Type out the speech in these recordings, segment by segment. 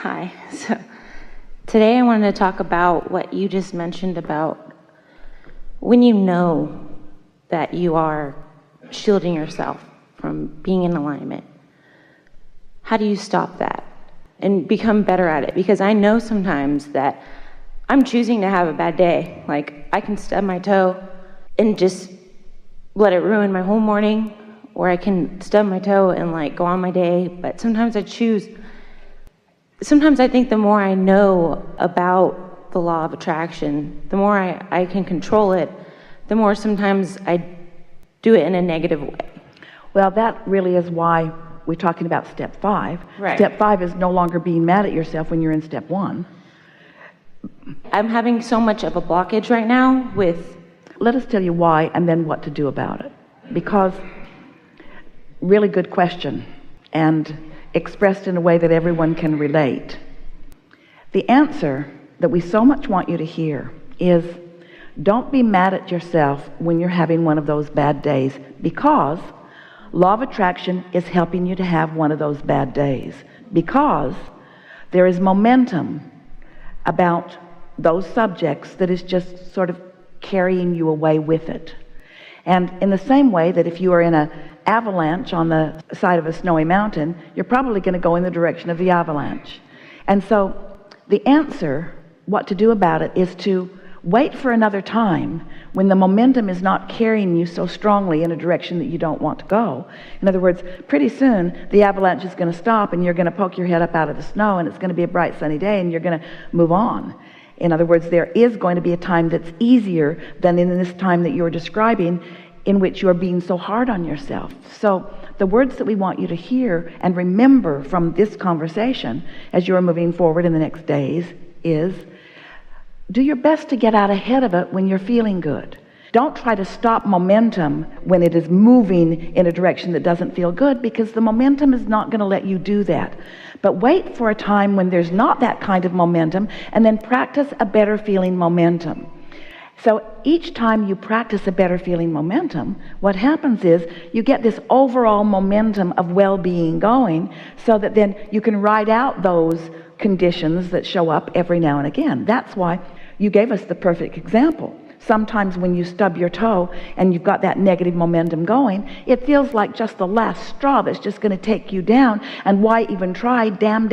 Hi. So today I wanted to talk about what you just mentioned about when you know that you are shielding yourself from being in alignment. How do you stop that and become better at it? Because I know sometimes that I'm choosing to have a bad day. Like, I can stub my toe and just let it ruin my whole morning, or I can stub my toe and like go on my day. But sometimes I think the more I know about the law of attraction, the more I can control it, the more sometimes I do it in a negative way. Well, that really is why we're talking about step 5. Right. Step 5 is no longer being mad at yourself when you're in step 1. I'm having so much of a blockage right now with... Let us tell you why and then what to do about it. Because, really good question, and expressed in a way that everyone can relate. The answer that we so much want you to hear is, don't be mad at yourself when you're having one of those bad days, because law of attraction is helping you to have one of those bad days, because there is momentum about those subjects that is just sort of carrying you away with it. And in the same way that if you are in an avalanche on the side of a snowy mountain, you're probably going to go in the direction of the avalanche. And so the answer, what to do about it, is to wait for another time when the momentum is not carrying you so strongly in a direction that you don't want to go. In other words, pretty soon the avalanche is going to stop and you're going to poke your head up out of the snow and it's going to be a bright sunny day and you're going to move on. In other words, there is going to be a time that's easier than in this time that you're describing, in which you're being so hard on yourself. So the words that we want you to hear and remember from this conversation as you're moving forward in the next days is, do your best to get out ahead of it when you're feeling good. Don't try to stop momentum when it is moving in a direction that doesn't feel good, because the momentum is not going to let you do that. But wait for a time when there's not that kind of momentum, and then practice a better feeling momentum. So each time you practice a better feeling momentum, what happens is you get this overall momentum of well-being going, so that then you can ride out those conditions that show up every now and again. That's why you gave us the perfect example. Sometimes when you stub your toe and you've got that negative momentum going, it feels like just the last straw that's just going to take you down. And why even try? Damn.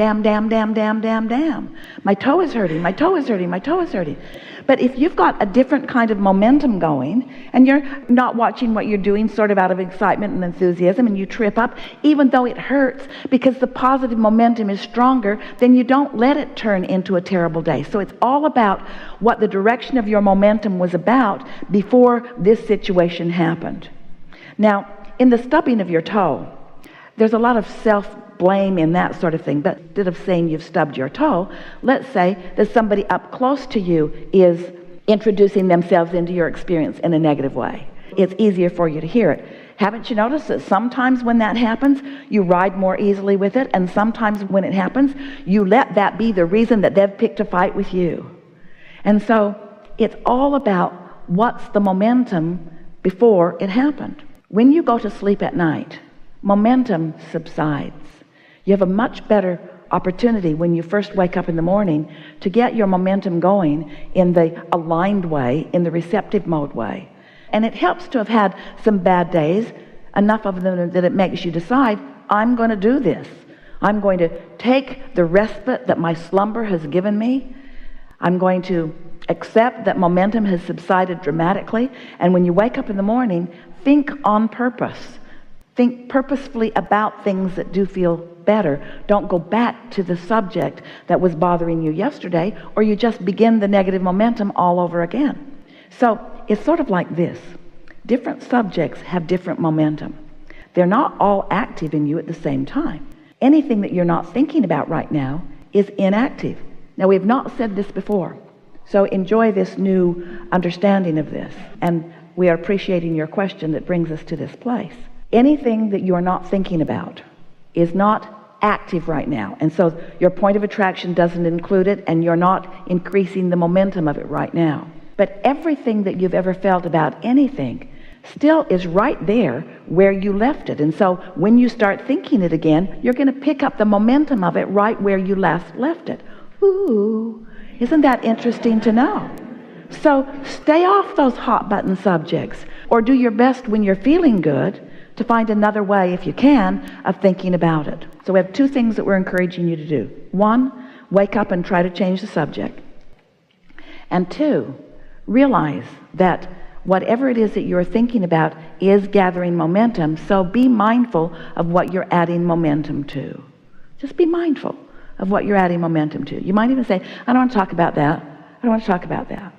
My toe is hurting, my toe is hurting, my toe is hurting. But if you've got a different kind of momentum going, and you're not watching what you're doing sort of out of excitement and enthusiasm, and you trip up, even though it hurts, because the positive momentum is stronger, then you don't let it turn into a terrible day. So it's all about what the direction of your momentum was about before this situation happened. Now, in the stubbing of your toe, there's a lot of self-blame in that sort of thing. But instead of saying you've stubbed your toe, let's say that somebody up close to you is introducing themselves into your experience in a negative way. It's easier for you to hear it. Haven't you noticed that sometimes when that happens, you ride more easily with it, and sometimes when it happens, you let that be the reason that they've picked a fight with you? And so it's all about what's the momentum before it happened. When you go to sleep at night, momentum subsides. You have a much better opportunity when you first wake up in the morning to get your momentum going in the aligned way, in the receptive mode way. And it helps to have had some bad days, enough of them that it makes you decide, I'm going to do this. I'm going to take the respite that my slumber has given me. I'm going to accept that momentum has subsided dramatically. And when you wake up in the morning, think on purpose. Think purposefully about things that do feel better. Don't go back to the subject that was bothering you yesterday, or you just begin the negative momentum all over again. So it's sort of like this. Different subjects have different momentum. They're not all active in you at the same time. Anything that you're not thinking about right now is inactive. Now, we have not said this before, so enjoy this new understanding of this. And we are appreciating your question that brings us to this place. Anything that you are not thinking about is not active right now. And so your point of attraction doesn't include it, and you're not increasing the momentum of it right now. But everything that you've ever felt about anything still is right there where you left it. And so when you start thinking it again, you're going to pick up the momentum of it right where you last left it. Ooh, isn't that interesting to know? So stay off those hot button subjects, or do your best when you're feeling good to find another way, if you can, of thinking about it. So we have two things that we're encouraging you to do. One, wake up and try to change the subject. And two, realize that whatever it is that you're thinking about is gathering momentum, so be mindful of what you're adding momentum to. Just be mindful of what you're adding momentum to. You might even say, I don't want to talk about that. I don't want to talk about that.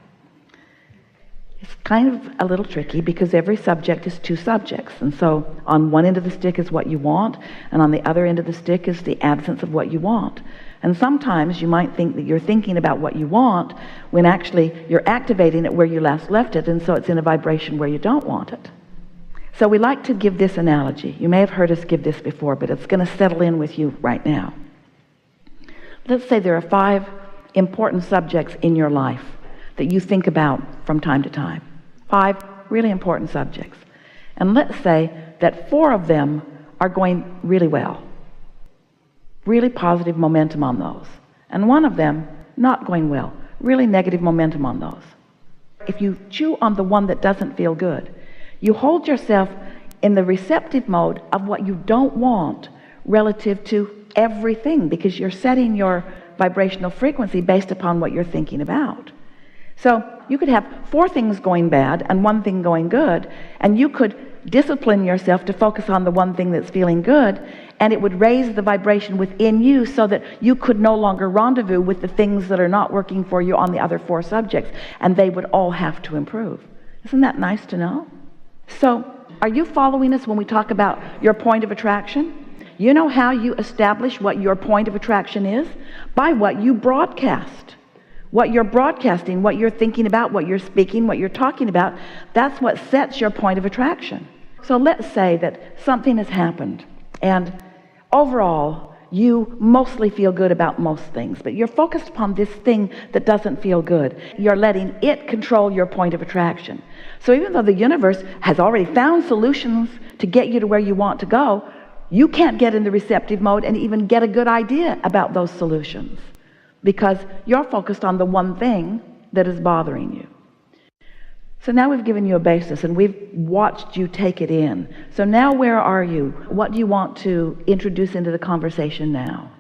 It's kind of a little tricky because every subject is two subjects. And so on one end of the stick is what you want, and on the other end of the stick is the absence of what you want. And sometimes you might think that you're thinking about what you want when actually you're activating it where you last left it, and so it's in a vibration where you don't want it. So we like to give this analogy. You may have heard us give this before, but it's going to settle in with you right now. Let's say there are 5 important subjects in your life that you think about from time to time. 5 really important subjects. And let's say that 4 of them are going really well. Really positive momentum on those. And 1 of them not going well. Really negative momentum on those. If you chew on the one that doesn't feel good, you hold yourself in the receptive mode of what you don't want relative to everything, because you're setting your vibrational frequency based upon what you're thinking about. So you could have 4 things going bad and 1 thing going good, and you could discipline yourself to focus on the one thing that's feeling good, and it would raise the vibration within you so that you could no longer rendezvous with the things that are not working for you on the other 4 subjects, and they would all have to improve. Isn't that nice to know? So are you following us when we talk about your point of attraction? You know how you establish what your point of attraction is? By what you broadcast. What you're broadcasting, what you're thinking about, what you're speaking, what you're talking about, that's what sets your point of attraction. So let's say that something has happened, and overall you mostly feel good about most things, but you're focused upon this thing that doesn't feel good. You're letting it control your point of attraction. So even though the universe has already found solutions to get you to where you want to go, you can't get in the receptive mode and even get a good idea about those solutions, because you're focused on the one thing that is bothering you. So now we've given you a basis and we've watched you take it in. So now where are you? What do you want to introduce into the conversation now?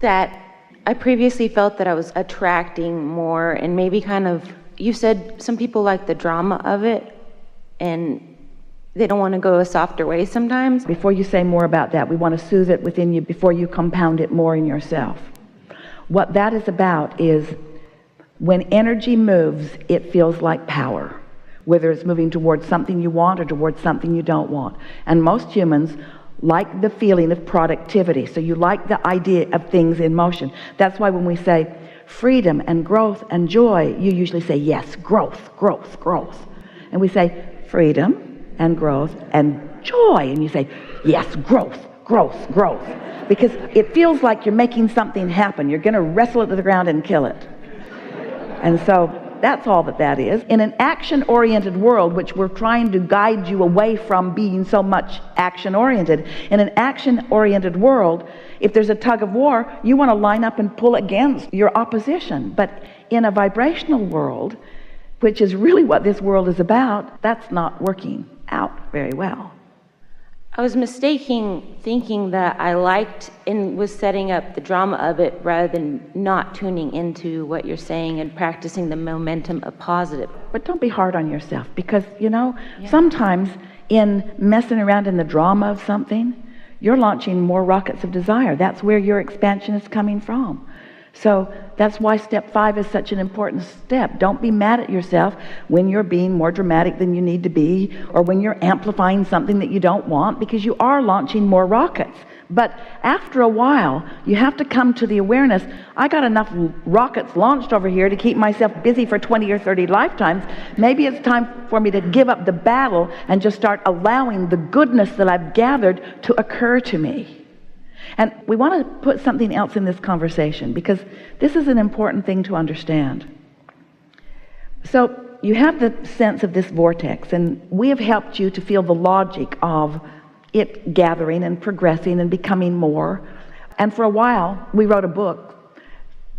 That I previously felt that I was attracting more, and maybe kind of, you said some people like the drama of it and they don't want to go a softer way sometimes. Before you say more about that, we want to soothe it within you before you compound it more in yourself. What that is about is when energy moves, it feels like power, whether it's moving towards something you want or towards something you don't want. And most humans like the feeling of productivity. So you like the idea of things in motion. That's why when we say freedom and growth and joy, you usually say, yes, growth, growth, growth. And we say freedom and growth and joy. And you say, yes, growth, growth, growth. Because it feels like you're making something happen. You're going to wrestle it to the ground and kill it. And so that's all that is. In an action-oriented world, which we're trying to guide you away from being so much action-oriented, in an action-oriented world, if there's a tug of war, you want to line up and pull against your opposition. But in a vibrational world, which is really what this world is about, that's not working out very well. I was mistaking thinking that I liked and was setting up the drama of it rather than not tuning into what you're saying and practicing the momentum of positive. But don't be hard on yourself, because, sometimes in messing around in the drama of something, you're launching more rockets of desire. That's where your expansion is coming from. So that's why step 5 is such an important step. Don't be mad at yourself when you're being more dramatic than you need to be, or when you're amplifying something that you don't want, because you are launching more rockets. But after a while, you have to come to the awareness, I got enough rockets launched over here to keep myself busy for 20 or 30 lifetimes. Maybe it's time for me to give up the battle and just start allowing the goodness that I've gathered to occur to me. And we want to put something else in this conversation, because this is an important thing to understand. So you have the sense of this vortex, and we have helped you to feel the logic of it gathering and progressing and becoming more. And for a while, we wrote a book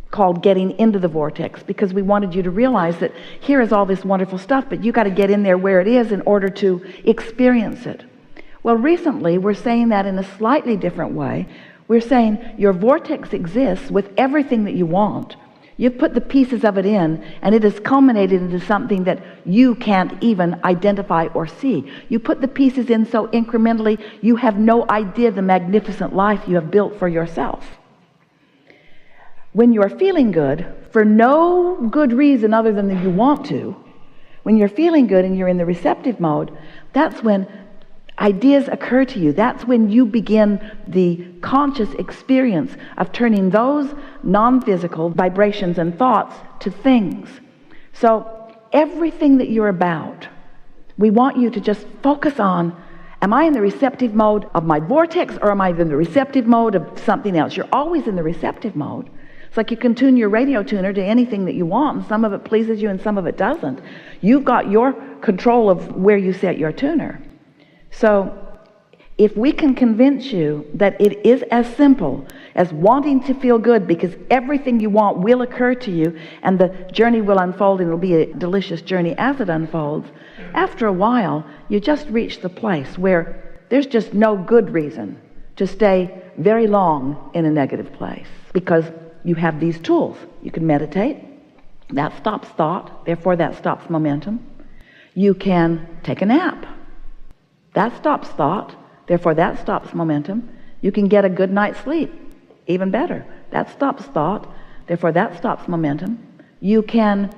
called Getting Into the Vortex, because we wanted you to realize that here is all this wonderful stuff, but you got to get in there where it is in order to experience it. Well, recently, we're saying that in a slightly different way. We're saying your vortex exists with everything that you want. You've put the pieces of it in, and it has culminated into something that you can't even identify or see. You put the pieces in so incrementally, you have no idea the magnificent life you have built for yourself. When you're feeling good, for no good reason other than that you want to, when you're feeling good and you're in the receptive mode, that's when ideas occur to you. That's when you begin the conscious experience of turning those non-physical vibrations and thoughts to things. So everything that you're about, we want you to just focus on, am I in the receptive mode of my vortex, or am I in the receptive mode of something else? You're always in the receptive mode. It's like you can tune your radio tuner to anything that you want, and some of it pleases you and some of it doesn't. You've got your control of where you set your tuner. So if we can convince you that it is as simple as wanting to feel good, because everything you want will occur to you and the journey will unfold, and it'll be a delicious journey as it unfolds, after a while you just reach the place where there's just no good reason to stay very long in a negative place, because you have these tools. You can meditate. That stops thought, therefore that stops momentum. You can take a nap. That stops thought, therefore that stops momentum. You can get a good night's sleep, even better. That stops thought, therefore that stops momentum. You can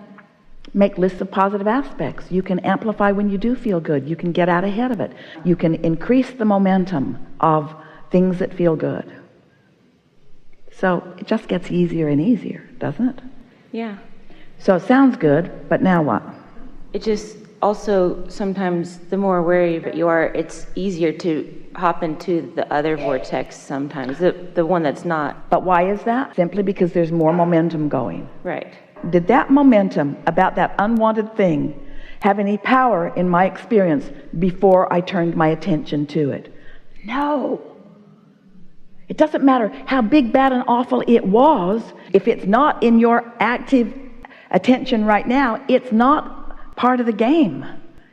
make lists of positive aspects. You can amplify when you do feel good. You can get out ahead of it. You can increase the momentum of things that feel good. So it just gets easier and easier, doesn't it? Yeah. So it sounds good, but now what? It just also, sometimes the more aware of it you are, it's easier to hop into the other vortex sometimes, the one that's not. But why is that? Simply because there's more momentum going. Right. Did that momentum about that unwanted thing have any power in my experience before I turned my attention to it? No. It doesn't matter how big, bad, and awful it was. If it's not in your active attention right now, it's not part of the game.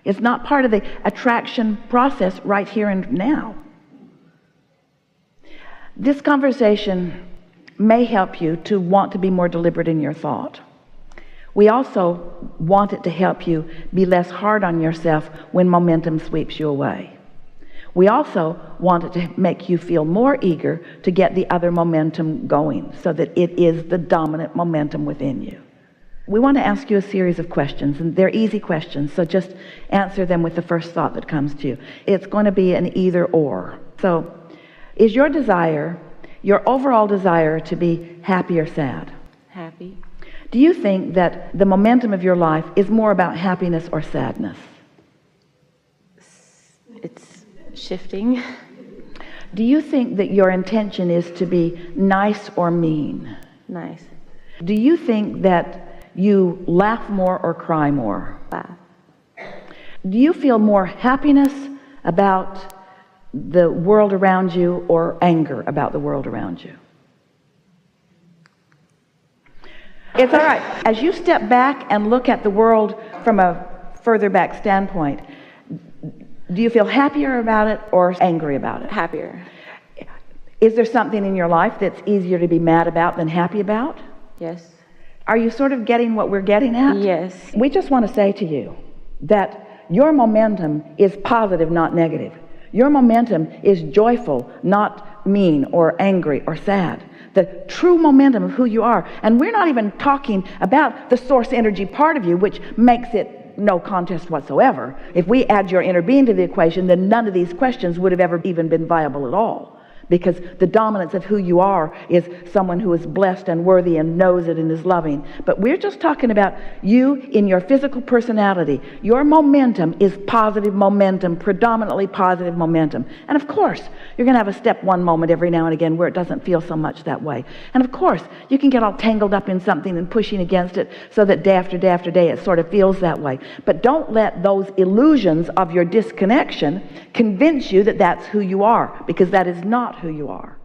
It's not part of the attraction process right here and now. This conversation may help you to want to be more deliberate in your thought. We also want it to help you be less hard on yourself when momentum sweeps you away. We also want it to make you feel more eager to get the other momentum going, so that it is the dominant momentum within you. We want to ask you a series of questions, and they're easy questions, so just answer them with the first thought that comes to you. It's going to be an either or. So, is your desire, your overall desire, to be happy or sad? Happy. Do you think that the momentum of your life is more about happiness or sadness? It's shifting. Do you think that your intention is to be nice or mean? Nice. Do you think that you laugh more or cry more? Laugh. Do you feel more happiness about the world around you or anger about the world around you? It's all right. As you step back and look at the world from a further back standpoint, do you feel happier about it or angry about it? Happier. Is there something in your life that's easier to be mad about than happy about? Yes. Are you sort of getting what we're getting at? Yes. We just want to say to you that your momentum is positive, not negative. Your momentum is joyful, not mean or angry or sad. The true momentum of who you are. And we're not even talking about the source energy part of you, which makes it no contest whatsoever. If we add your inner being to the equation, then none of these questions would have ever even been viable at all. because the dominance of who you are is someone who is blessed and worthy and knows it and is loving. But we're just talking about you in your physical personality. Your momentum is positive momentum, predominantly positive momentum. And of course, you're going to have a step one moment every now and again where it doesn't feel so much that way. And of course, you can get all tangled up in something and pushing against it so that day after day after day it sort of feels that way. But don't let those illusions of your disconnection convince you that that's who you are, because that is not who you are.